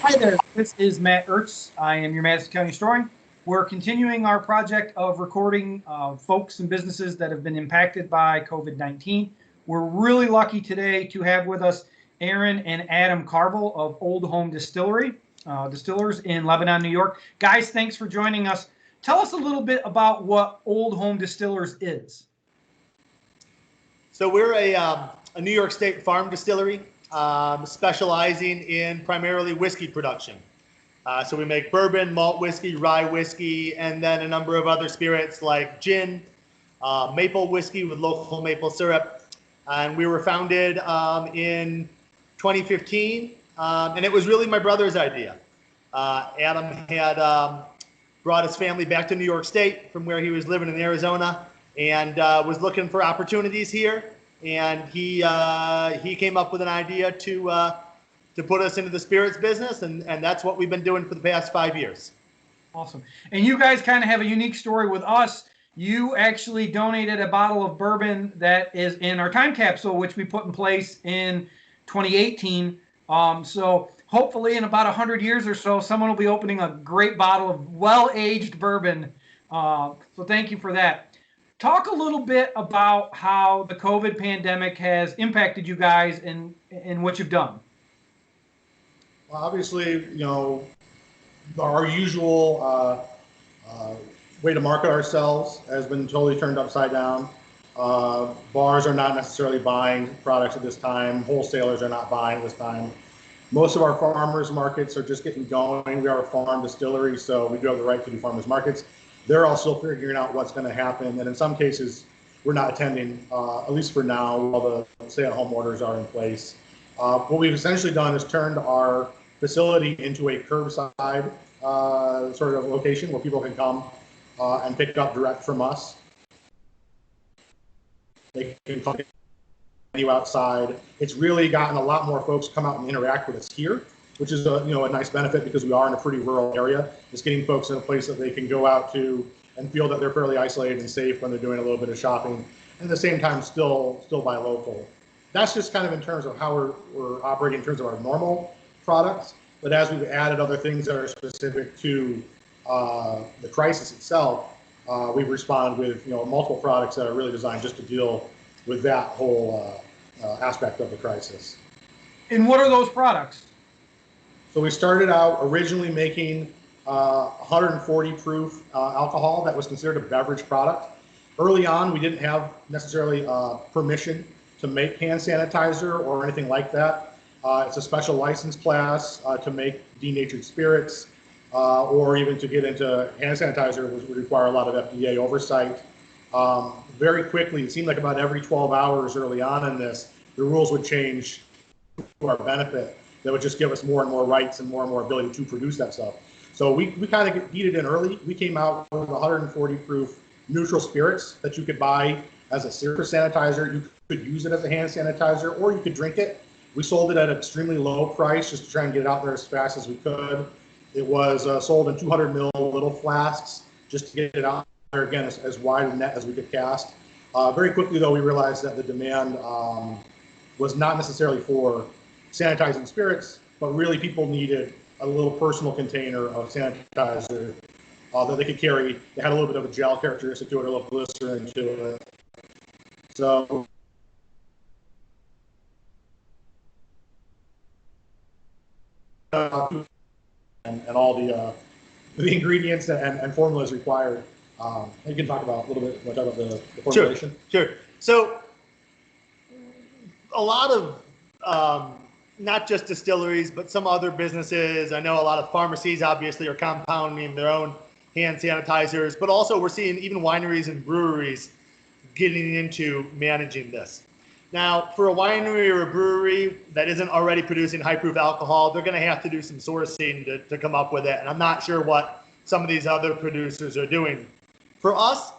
Hi there, this is Matt Urtz. I am your Madison County historian. We're continuing our project of recording folks and businesses that have been impacted by COVID-19. We're really lucky today to have with us Aaron and Adam Carvill of Old Home Distillery, Distillers in Lebanon, New York. Guys, thanks for joining us. Tell us a little bit about what Old Home Distillers is. So we're a New York State farm distillery, specializing in primarily whiskey production. So we make bourbon, malt whiskey, rye whiskey, and then a number of other spirits like gin, maple whiskey with local maple syrup. And we were founded in 2015, and it was really my brother's idea. Adam had brought his family back to New York State from where he was living in Arizona, and was looking for opportunities here. And he came up with an idea to put us into the spirits business, and that's what we've been doing for the past 5 years. Awesome. And you guys kind of have a unique story with us. You actually donated a bottle of bourbon that is in our time capsule, which we put in place in 2018. So hopefully in about 100 years or so, someone will be opening a great bottle of well-aged bourbon. So thank you for that. Talk a little bit about how the COVID pandemic has impacted you guys and what you've done. Well, obviously, our usual way to market ourselves has been totally turned upside down. Bars are not necessarily buying products at this time. Wholesalers are not buying at this time. Most of our farmers markets are just getting going. We are a farm distillery, so we do have the right to do farmers markets. They're all still figuring out what's going to happen, and in some cases, we're not attending, at least for now, while the stay-at-home orders are in place. What we've essentially done is turned our facility into a curbside sort of location where people can come and pick up direct from us. They can come you outside. It's really gotten a lot more folks come out and interact with us here, which is a nice benefit because we are in a pretty rural area. It's getting folks in a place that they can go out to and feel that they're fairly isolated and safe when they're doing a little bit of shopping, and at the same time still buy local. That's just kind of in terms of how we're operating in terms of our normal products. But as we've added other things that are specific to the crisis itself, we've responded with multiple products that are really designed just to deal with that whole aspect of the crisis. And what are those products? So we started out originally making 140 proof alcohol that was considered a beverage product. Early on, we didn't have necessarily permission to make hand sanitizer or anything like that. It's a special license class to make denatured spirits, or even to get into hand sanitizer, which would require a lot of FDA oversight. Very quickly, it seemed like about every 12 hours early on in this, the rules would change to our benefit. That would just give us more and more rights and more ability to produce that stuff. So we kind of beat it in early. We came out with 140 proof neutral spirits that you could buy as a surface sanitizer. You could use it as a hand sanitizer, or you could drink it. We sold it at an extremely low price just to try and get it out there as fast as we could. It was sold in 200 ml little flasks just to get it out there again as wide a net as we could cast. Very quickly though, we realized that the demand was not necessarily for sanitizing spirits, but really people needed a little personal container of sanitizer that they could carry. They had a little bit of a gel characteristic to it, a little glycerin to it. So and all the ingredients and formulas required. You can talk about a little bit about the formulation. Sure. So a lot of not just distilleries, but some other businesses. I know a lot of pharmacies obviously are compounding their own hand sanitizers, but also we're seeing even wineries and breweries getting into managing this. Now, for a winery or a brewery that isn't already producing high proof alcohol, they're going to have to do some sourcing to come up with it. And I'm not sure what some of these other producers are doing. For us,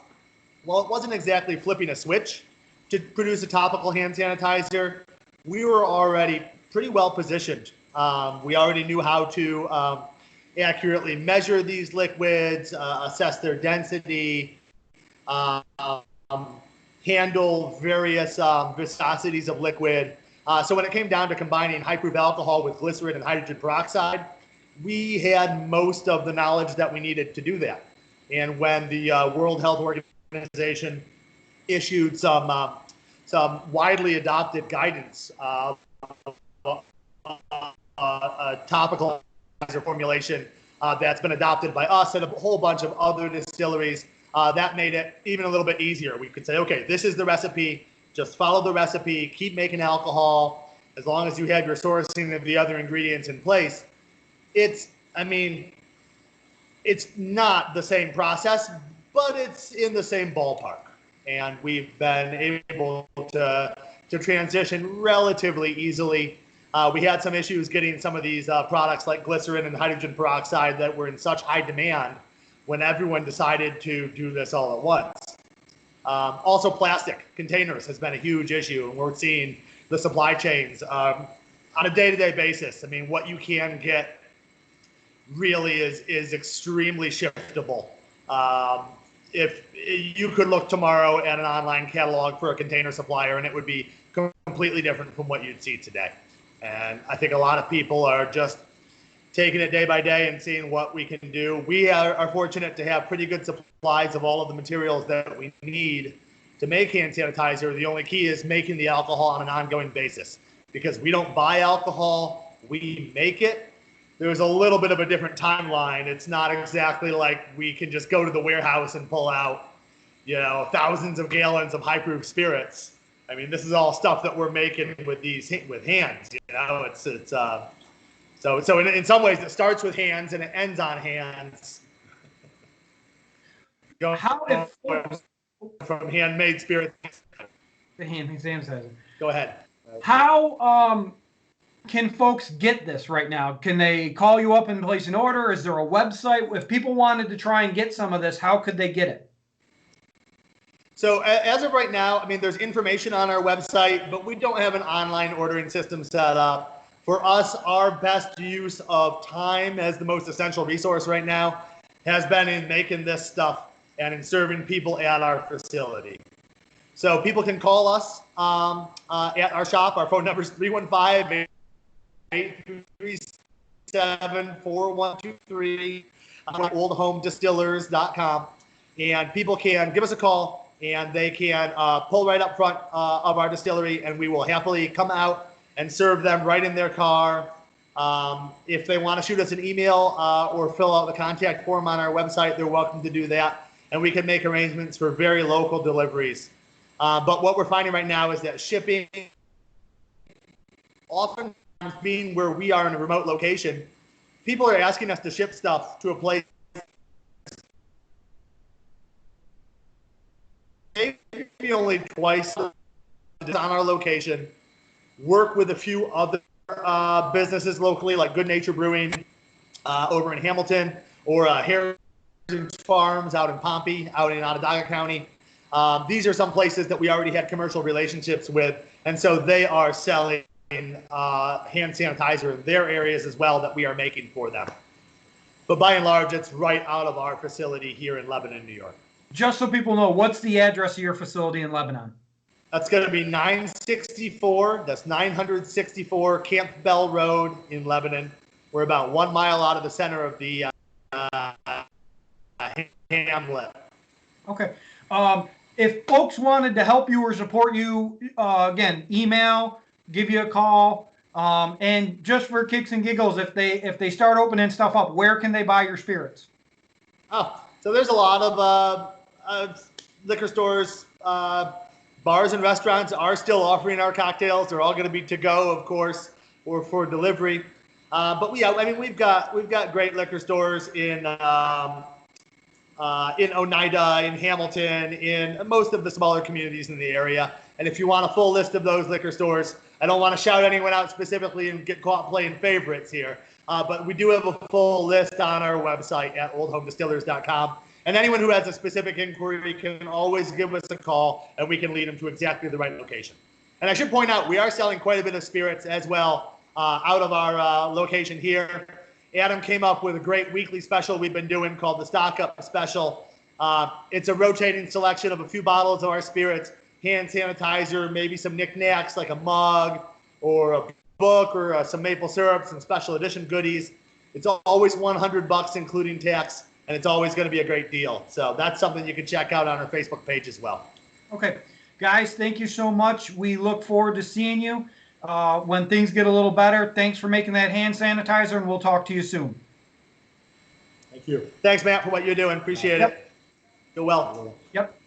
well, it wasn't exactly flipping a switch to produce a topical hand sanitizer. We were already pretty well positioned. We already knew how to accurately measure these liquids, assess their density, handle various viscosities of liquid. So when it came down to combining high proof alcohol with glycerin and hydrogen peroxide, we had most of the knowledge that we needed to do that. And when the World Health Organization issued some widely adopted guidance, topical formulation that's been adopted by us and a whole bunch of other distilleries, that made it even a little bit easier. We could say, okay, this is the recipe, just follow the recipe, keep making alcohol, as long as you have your sourcing of the other ingredients in place. It's not the same process, but it's in the same ballpark. And we've been able to transition relatively easily. We had some issues getting some of these products like glycerin and hydrogen peroxide that were in such high demand when everyone decided to do this all at once. Also, plastic containers has been a huge issue, and we're seeing the supply chains on a day-to-day basis. I mean, what you can get really is extremely shiftable. If you could look tomorrow at an online catalog for a container supplier, and it would be completely different from what you'd see today. And I think a lot of people are just taking it day by day and seeing what we can do. We are fortunate to have pretty good supplies of all of the materials that we need to make hand sanitizer. The only key is making the alcohol on an ongoing basis, because we don't buy alcohol, we make it. There's a little bit of a different timeline. It's not exactly like we can just go to the warehouse and pull out, thousands of gallons of high-proof spirits. I mean, this is all stuff that we're making with hands. So in some ways it starts with hands and it ends on hands. How from handmade spirits. The handmade sanitizer. Go ahead. How can folks get this right now? Can they call you up and place an order? Is there a website? If people wanted to try and get some of this, how could they get it? So as of right now, I mean, there's information on our website, but we don't have an online ordering system set up. For us, our best use of time as the most essential resource right now has been in making this stuff and in serving people at our facility. So people can call us at our shop. Our phone number is 315-837-4123 on oldhomedistillers.com. And people can give us a call, and they can pull right up front of our distillery, and we will happily come out and serve them right in their car. If they want to shoot us an email or fill out the contact form on our website, they're welcome to do that, and we can make arrangements for very local deliveries. But what we're finding right now is that shipping, often being where we are in a remote location, people are asking us to ship stuff to a place maybe only twice on our location, work with a few other businesses locally, like Good Nature Brewing over in Hamilton, or Heritage Farms out in Pompey, out in Onondaga County. These are some places that we already had commercial relationships with, and so they are selling hand sanitizer in their areas as well that we are making for them. But by and large, it's right out of our facility here in Lebanon, New York. Just so people know, what's the address of your facility in Lebanon? That's going to be 964. That's 964 Camp Bell Road in Lebanon. We're about 1 mile out of the center of the hamlet. Okay. If folks wanted to help you or support you, again, email, give you a call, and just for kicks and giggles, if they start opening stuff up, where can they buy your spirits? Oh, so there's a lot of liquor stores, bars and restaurants are still offering our cocktails. They're all going to be to go, of course, or for delivery. But we've got great liquor stores in Oneida, in Hamilton, in most of the smaller communities in the area. And if you want a full list of those liquor stores, I don't want to shout anyone out specifically and get caught playing favorites here. But we do have a full list on our website at oldhomedistillers.com. And anyone who has a specific inquiry can always give us a call, and we can lead them to exactly the right location. And I should point out, we are selling quite a bit of spirits as well out of our location here. Adam came up with a great weekly special we've been doing called the Stock Up Special. It's a rotating selection of a few bottles of our spirits, hand sanitizer, maybe some knickknacks like a mug or a book or some maple syrup, some special edition goodies. It's always $100 including tax, and it's always going to be a great deal. So that's something you can check out on our Facebook page as well. Okay, guys, thank you so much. We look forward to seeing you when things get a little better. Thanks for making that hand sanitizer, and we'll talk to you soon. Thank you. Thanks, Matt, for what you're doing. Appreciate Yep. it. Go well. Yep.